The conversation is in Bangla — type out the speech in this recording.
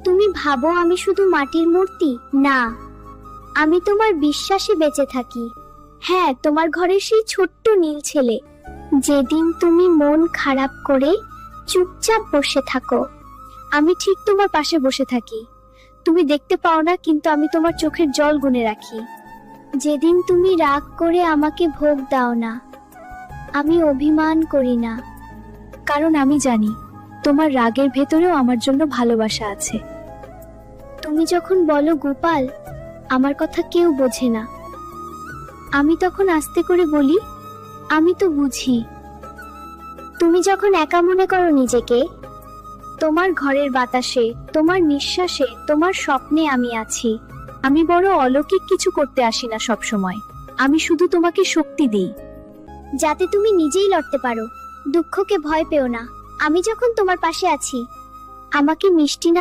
তুমি ভাবো আমি শুধু মাটির মূর্তি? না, আমি তোমার বিশ্বাসে বেঁচে থাকি। হ্যাঁ, তোমার ঘরের সেই ছোট্ট নীল ছেলে। যেদিন তুমি মন খারাপ করে চুপচাপ বসে থাকো, আমি ঠিক তোমার পাশে বসে থাকি। তুমি দেখতে পাও না, কিন্তু আমি তোমার চোখের জল গুনে রাখি। যেদিন তুমি রাগ করে আমাকে ভোগ দাও না, আমি অভিমান করি না, কারণ আমি জানি তোমার রাগের ভেতরেও আমার জন্য ভালোবাসা আছে। তুমি যখন বলো গোপাল, আমার কথা কেউ বোঝে না, আমি তখন আস্তে করে বলি, আমি তো বুঝি। তুমি যখন একা মনে করো নিজেকে, তোমার ঘরের বাতাসে, তোমার নিঃশ্বাসে, তোমার স্বপ্নে আমি আছি। আমি বড় অলৌকিক কিছু করতে আসি না সব সময়, আমি শুধু তোমাকে শক্তি দিই, যাতে তুমি নিজেই লড়তে পারো। দুঃখকে ভয় পেও না, আমি যখন তোমার পাশে আছি, আমাকে মিষ্টি না